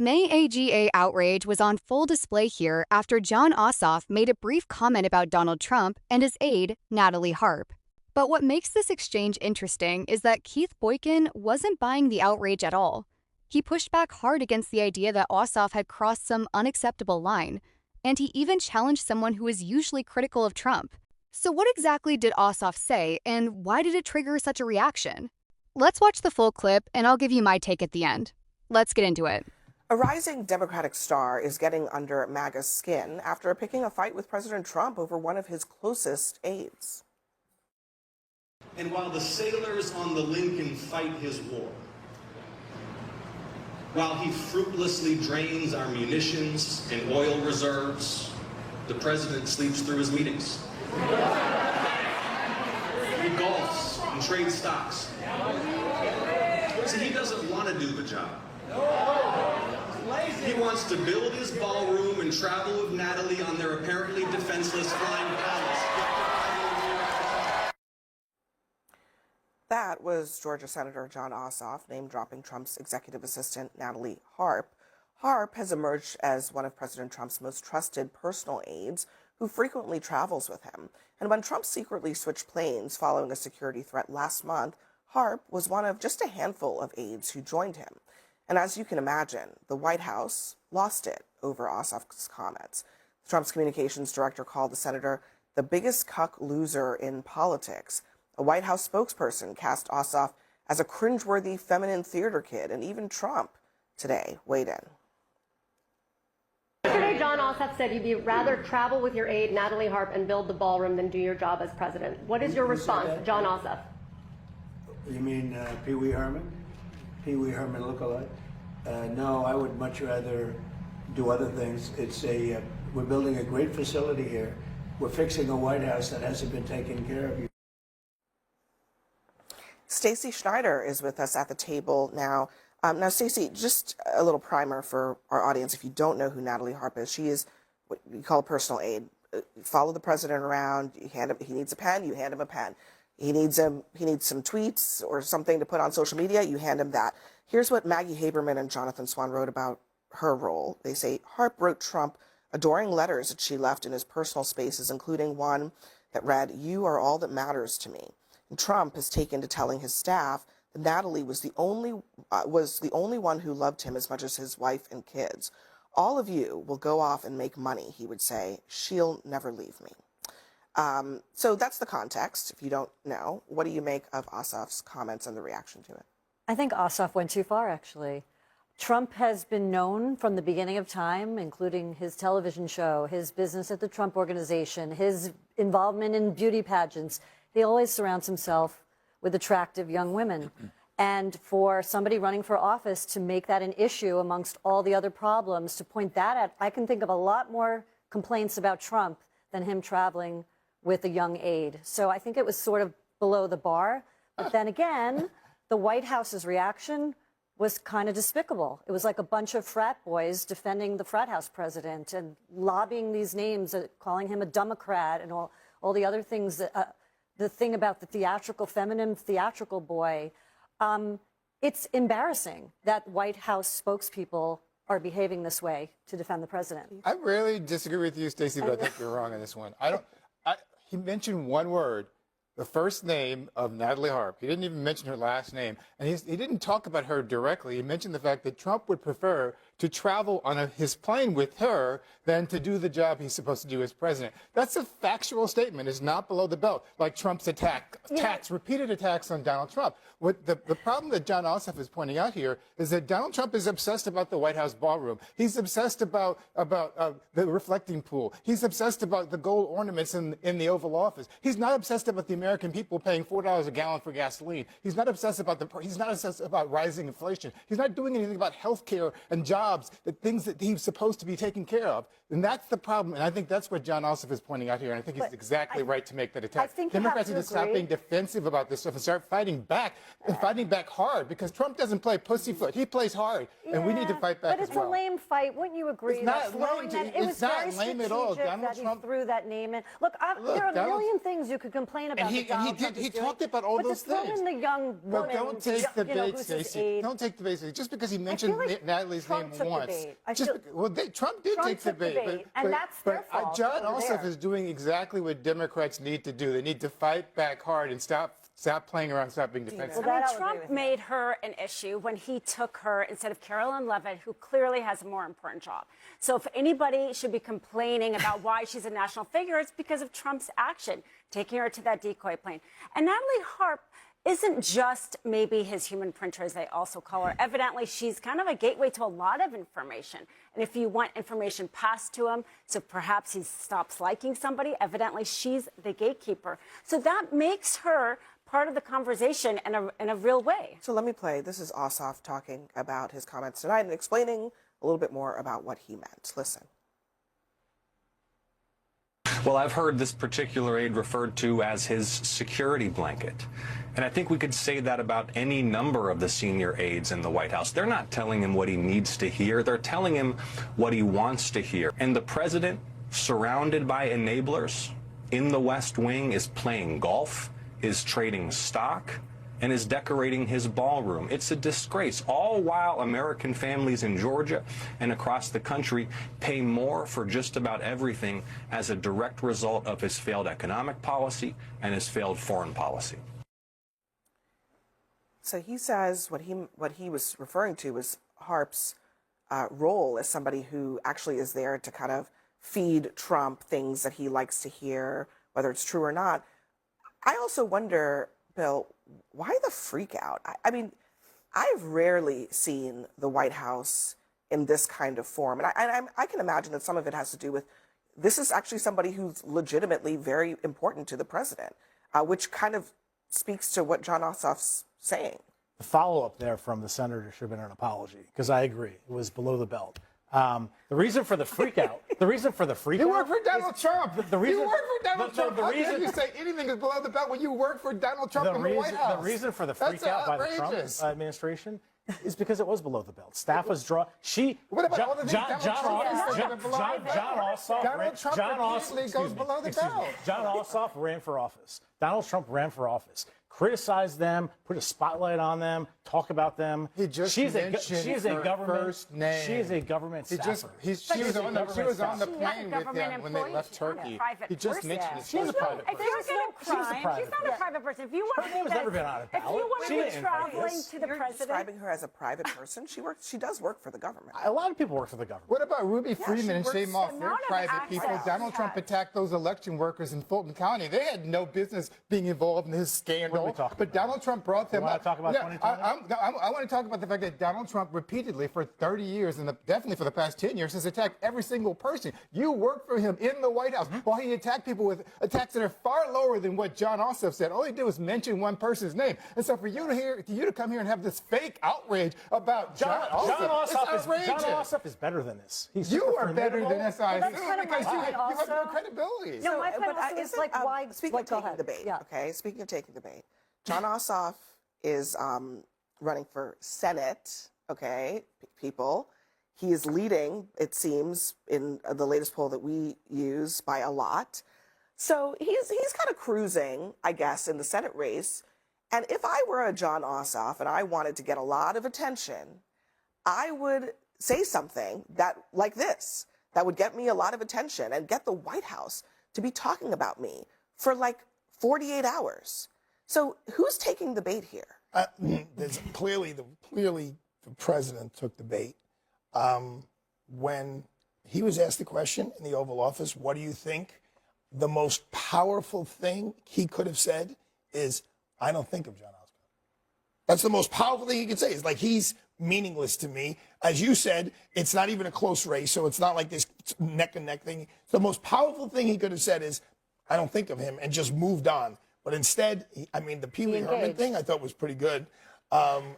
May AGA outrage was on full display here after Jon Ossoff made a brief comment about Donald Trump and his aide, Natalie Harp. But what makes this exchange interesting is that Keith Boykin wasn't buying the outrage at all. He pushed back hard against the idea that Ossoff had crossed some unacceptable line, and he even challenged someone who is usually critical of Trump. So what exactly did Ossoff say, and why did it trigger such a reaction? Let's watch the full clip, and I'll give you my take at the end. Let's get into it. A rising Democratic star is getting under MAGA's skin after picking a fight with President Trump over one of his closest aides. And while the sailors on the Lincoln fight his war, while he fruitlessly drains our munitions and oil reserves, the president sleeps through his meetings. He golfs and trades stocks. See, he doesn't want to do the job. He wants to build his ballroom and travel with Natalie on their apparently defenseless flying palace. That was Georgia Senator Jon Ossoff name-dropping Trump's executive assistant, Natalie Harp. Harp has emerged as one of President Trump's most trusted personal aides who frequently travels with him. And when Trump secretly switched planes following a security threat last month, Harp was one of just a handful of aides who joined him. And as you can imagine, the White House lost it over Ossoff's comments. Trump's communications director called the senator the biggest cuck loser in politics. A White House spokesperson cast Ossoff as a cringeworthy feminine theater kid, and even Trump today weighed in. Yesterday, Jon Ossoff said you'd rather travel with your aide, Natalie Harp, and build the ballroom than do your job as president. What is your response to Jon Ossoff? You mean Pee Wee Herman? Pee Wee Herman lookalike? No, I would much rather do other things. We're building a great facility here. We're fixing a White House that hasn't been taken care of. Stacey Schneider is with us at the table now. Now, Stacey, just a little primer for our audience. If you don't know who Natalie Harp is, she is what you call a personal aide. Follow the president around. You hand him, he needs a pen, you hand him a pen. He needs some tweets or something to put on social media, you hand him that. Here's what Maggie Haberman and Jonathan Swan wrote about her role. They say Harp wrote Trump adoring letters that she left in his personal spaces, including one that read, "You are all that matters to me." And Trump has taken to telling his staff that Natalie was the only one who loved him as much as his wife and kids. "All of you will go off and make money," he would say. "She'll never leave me." So that's the context. If you don't know, what do you make of Ossoff's comments and the reaction to it? I think Ossoff went too far, actually. Trump has been known from the beginning of time, including his television show, his business at the Trump Organization, his involvement in beauty pageants. He always surrounds himself with attractive young women. And for somebody running for office to make that an issue amongst all the other problems, to point that at, I can think of a lot more complaints about Trump than him traveling with a young aide. So I think it was sort of below the bar. But then again, the White House's reaction was kind of despicable. It was like a bunch of frat boys defending the frat house president and lobbying these names, calling him a Democrat and all the other things. That, the thing about the theatrical, feminine theatrical boy, it's embarrassing that White House spokespeople are behaving this way to defend the president. I really disagree with you, Stacey, but I think you're wrong on this one. He mentioned one word, the first name of Natalie Harp. He didn't even mention her last name. And he didn't talk about her directly. He mentioned the fact that Trump would prefer to travel on his plane with her than to do the job he's supposed to do as president. That's a factual statement. It's not below the belt, like Trump's repeated attacks on Donald Trump. What the problem that Jon Ossoff is pointing out here is that Donald Trump is obsessed about the White House ballroom. He's obsessed about the reflecting pool. He's obsessed about the gold ornaments in the Oval Office. He's not obsessed about the American people paying $4 a gallon for gasoline. He's not obsessed about rising inflation. He's not doing anything about health care and jobs, the things that he's supposed to be taking care of. And that's the problem. And I think that's what Jon Ossoff is pointing out here. And I think he's exactly right to make that attack. Democrats need to stop being defensive about this stuff and start fighting back, and fighting back hard, because Trump doesn't play pussyfoot. He plays hard. And we need to fight back as well. But it's a lame fight. Wouldn't you agree? It's not lame. It was not lame at all. Donald Trump threw that name in. Look, there are a million things you could complain about he talked about all those things. The young woman, But don't take the bait, Stacey. Don't take the bait. Just because he mentioned Natalie's name once. Trump did take the bait. And that's their fault. Jon Ossoff is doing exactly what Democrats need to do. They need to fight back hard and stop playing around, stop being defensive. Trump made her an issue when he took her instead of Carolyn Levitt, who clearly has a more important job. So if anybody should be complaining about why she's a national figure, it's because of Trump's action, taking her to that decoy plane. And Natalie Harp isn't just maybe his human printer, as they also call her. Evidently, she's kind of a gateway to a lot of information. And if you want information passed to him, so perhaps he stops liking somebody, evidently she's the gatekeeper. So that makes her part of the conversation in a real way. So let me play. This is Ossoff talking about his comments tonight and explaining a little bit more about what he meant. Listen. Well, I've heard this particular aide referred to as his security blanket. And I think we could say that about any number of the senior aides in the White House. They're not telling him what he needs to hear. They're telling him what he wants to hear. And the president, surrounded by enablers in the West Wing, is playing golf, is trading stock, and is decorating his ballroom. It's a disgrace, all while American families in Georgia and across the country pay more for just about everything as a direct result of his failed economic policy and his failed foreign policy. So he says what he was referring to was Harp's role as somebody who actually is there to kind of feed Trump things that he likes to hear, whether it's true or not. I also wonder, Bill, why the freak out? I mean, I've rarely seen the White House in this kind of form. And I can imagine that some of it has to do with this is actually somebody who's legitimately very important to the president, which kind of speaks to what Jon Ossoff's saying. The follow-up there from the senator should have been an apology, because I agree. It was below the belt. The reason for the freak out, You work for Donald Trump. You work for Donald Trump. How can you say anything is below the belt when you work for Donald Trump in the White House? The reason for the freak out by the Trump administration is because it was below the belt. Staff was drawn. What about all the things Donald Trump has said below the belt? Jon Ossoff goes below the belt. Jon Ossoff ran for office. Donald Trump ran for office. Criticize them, put a spotlight on them, talk about them. He just she's mentioned a government first name. She is a government staffer. She was on the plane with them when they left Turkey. He just mentioned it. She's a private person. She's not a private person. If you want Her name has never been on a ballot. If you want to be traveling to the You're president, describing her as a private person. She does work for the government. A lot of people work for the government. What about Ruby Freeman and Shay Moss? They're amount of private people. access Donald Trump attacked those election workers in Fulton County. They had no business being involved in his scandal. What are we talking But Donald Trump brought them up. Want to talk about 2020? I want to talk about the fact that Donald Trump repeatedly for 30 years, and definitely for the past 10 years, has attacked every single person. You work for him in the White House while he attacked people with attacks that are far lower than what Jon Ossoff said. All he did was mention one person's name. And so for you to come here and have this fake outrage about Jon Ossoff is better than this. You are better than this, I that's kind of because my you point have no also. credibility. No, my point also is like why. Speaking of taking the bait, okay. Speaking of taking the bait, Jon Ossoff is running for Senate. Okay, people. He is leading, it seems, in the latest poll that we use by a lot. So he's kind of cruising, I guess, in the Senate race. And if I were a Jon Ossoff and I wanted to get a lot of attention, I would say something like this that would get me a lot of attention and get the White House to be talking about me for like 48 hours. So who's taking the bait here? There's clearly the president took the bait. When he was asked the question in the Oval Office, what do you think? The most powerful thing he could have said is, I don't think of Jon Ossoff. That's the most powerful thing he could say. It's like, he's meaningless to me. As you said, it's not even a close race, so it's not like this neck and neck thing. The most powerful thing he could have said is, I don't think of him, and just moved on. But instead, the Pee Wee Herman thing I thought was pretty good,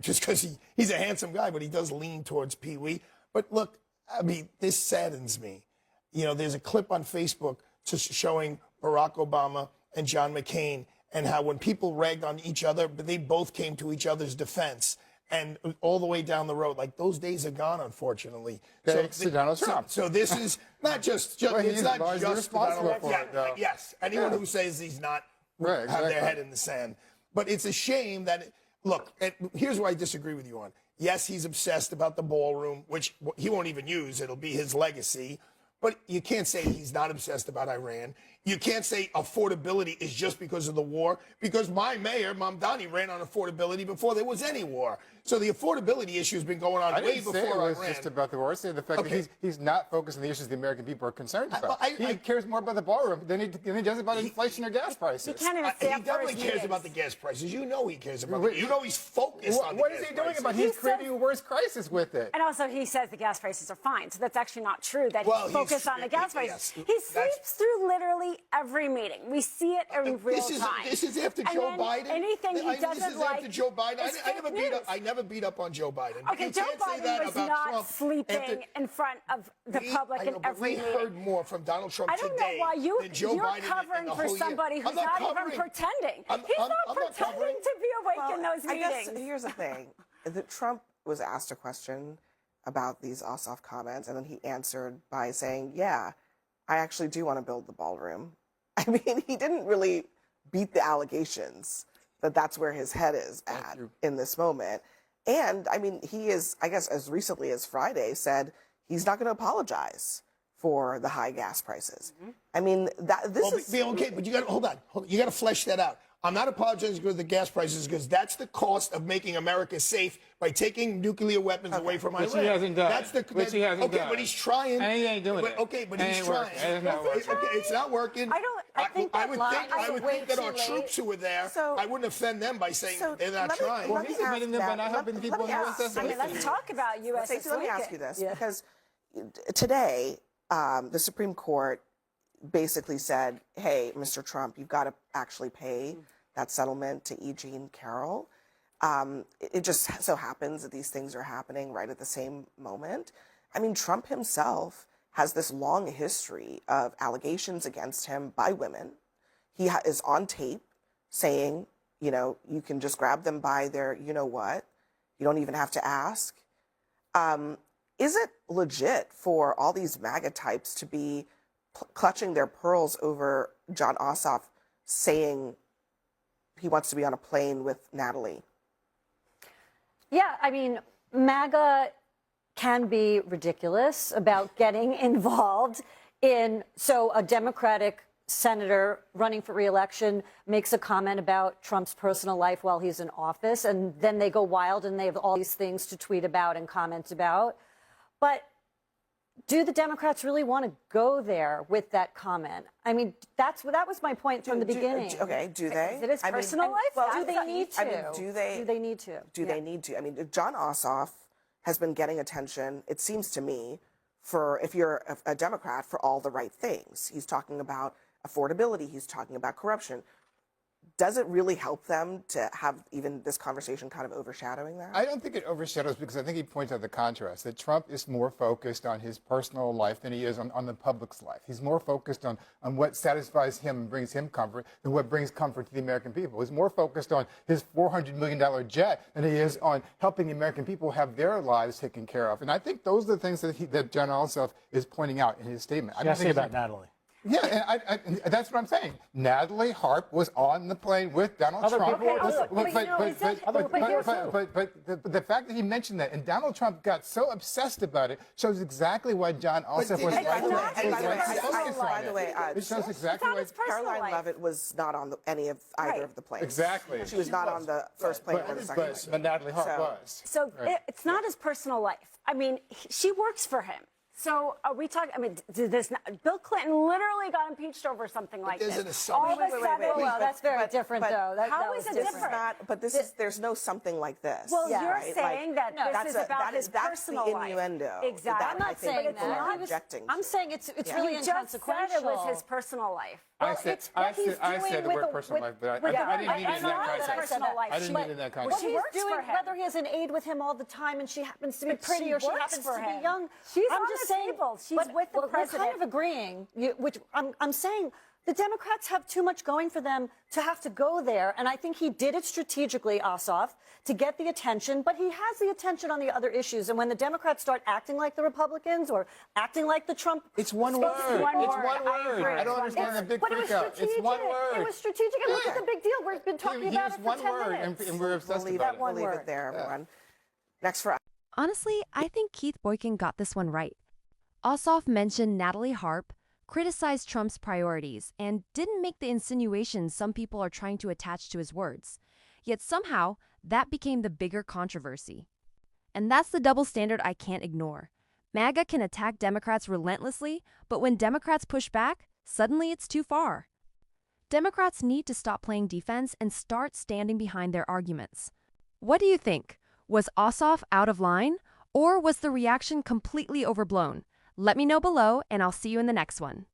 just because he's a handsome guy, but he does lean towards Pee Wee. But look, I mean, this saddens me. You know, there's a clip on Facebook just showing Barack Obama and John McCain and how when people ragged on each other, but they both came to each other's defense. And all the way down the road, like those days are gone, unfortunately. Thanks to Donald Trump. So this is not just well, it's not largely just responsible for it, though. Yes, anyone who says he's not Right, have their exactly. head in the sand. But it's a shame that, look, and here's what I disagree with you on. Yes, he's obsessed about the ballroom, which he won't even use. It'll be his legacy. But you can't say he's not obsessed about Iran. You can't say affordability is just because of the war, because my mayor, Mamdani, ran on affordability before there was any war. So the affordability issue has been going on I way didn't before say it was Iran. just about the war. I said the fact that he's not focused on the issues the American people are concerned about. He cares more about the ballroom than he does about inflation or gas prices. He can't even He stay up for definitely his cares meetings. about the gas prices. You know he cares about it. You know he's focused on the What gas is he doing prices. about it? He's creating a worse crisis with it. And also, he says the gas prices are fine, so that's actually not true. That Well, he's focused on the gas prices. yes, He sleeps through literally every meeting. We see it in real time. This is after And Joe then Biden. anything he This doesn't is like after Joe Biden. is fake I never beat up on Joe Biden. Okay, You Joe can't say Biden that was about not Trump sleeping after- in front of the public in every we meeting. heard more from Donald Trump I don't today know why than Joe you're Biden in covering the for whole year. somebody who's I'm not not covering. even pretending. I'm He's not not covering. pretending to be awake in those I meetings. guess here's the thing: that Trump was asked a question about these Ossoff comments, and then he answered by saying, "Yeah, I actually do want to build the ballroom." I mean, he didn't really beat the allegations that that's where his head is at in this moment. And I mean, he is, I guess, as recently as Friday said he's not going to apologize for the high gas prices. I mean, this is okay, but you got to hold on. You got to flesh that out. I'm not apologizing for the gas prices because that's the cost of making America safe by taking nuclear weapons away from Iran. Which he hasn't done. Which he hasn't done. But he's trying. And he ain't doing it. Okay, but he's Ain't trying. working. It's not working. Okay, it's not working. I think that line I is would way think that too our late. troops who were there, So- I wouldn't offend them by saying they're not let me- trying. Well, let he's me offending them ask by that. not helping Let people me in ask- USS I mean, let's talk about USS Stacey, let me ask you Lincoln. this, because today the Supreme Court basically said, hey, Mr. Trump, you've got to actually pay that settlement to E. Jean Carroll. It just so happens that these things are happening right at the same moment. I mean, Trump himself has this long history of allegations against him by women. He is on tape saying, you know, you can just grab them by their, you know what, you don't even have to ask. Is it legit for all these MAGA types to be clutching their pearls over Jon Ossoff saying he wants to be on a plane with Natalie? Yeah, I mean, MAGA can be ridiculous about getting involved in, so a Democratic senator running for re-election makes a comment about Trump's personal life while he's in office, and then they go wild and they have all these things to tweet about and comment about. But do the Democrats really want to go there with that comment? I mean, that was my point from the beginning. Do they? Is it his personal life? well, do they need to? I mean, do they? Do they need to? Do they need to? I mean, Jon Ossoff has been getting attention, it seems to me, for if you're a Democrat, for all the right things. He's talking about affordability. He's talking about corruption. Does it really help them to have even this conversation kind of overshadowing that? I don't think it overshadows because I think he points out the contrast, that Trump is more focused on his personal life than he is on the public's life. He's more focused on what satisfies him and brings him comfort than what brings comfort to the American people. He's more focused on his $400 million jet than he is on helping the American people have their lives taken care of. And I think those are the things that Jon Ossoff is pointing out in his statement. I don't think about Natalie. Yeah, and that's what I'm saying. Natalie Harp was on the plane with Donald Trump. But the fact that he mentioned that, and Donald Trump got so obsessed about it, shows exactly why Jon Ossoff was By the way, it shows exactly why Caroline Leavitt was not on either of the planes. Exactly. She was not on the first plane or the second plane. But Natalie Harp was. So it's not his personal life. I mean, she works for him. So are we talking? I mean, Bill Clinton literally got impeached over something like this. All of a sudden, well, that's very different, though. How is it different? But there's no something like this. Well, you're right? saying that this is about his personal the innuendo. life. Exactly. I'm not saying that. I'm saying it's really inconsequential. You just said it was his personal life. I said the word personal life, but I didn't mean it in that context. I didn't mean it in that context. What he's doing, whether he has an aide with him all the time and she happens to be pretty or she happens to be young. She's on the table. She's with the president. We're kind of agreeing, which I'm saying The Democrats have too much going for them to have to go there. And I think he did it strategically, Ossoff, to get the attention. But he has the attention on the other issues. And when the Democrats start acting like the Republicans or acting like the Trump... It's one word. It's one word. I don't understand the big freak out. It's one word. It was strategic. And look at the big deal. We've been talking about it for 10 minutes. And we're obsessed about it. We'll leave it there, everyone. Next for... Honestly, I think Keith Boykin got this one right. Ossoff mentioned Natalie Harp, criticized Trump's priorities, and didn't make the insinuations some people are trying to attach to his words. Yet somehow, that became the bigger controversy. And that's the double standard I can't ignore. MAGA can attack Democrats relentlessly, but when Democrats push back, suddenly it's too far. Democrats need to stop playing defense and start standing behind their arguments. What do you think? Was Ossoff out of line, or was the reaction completely overblown? Let me know below, and I'll see you in the next one.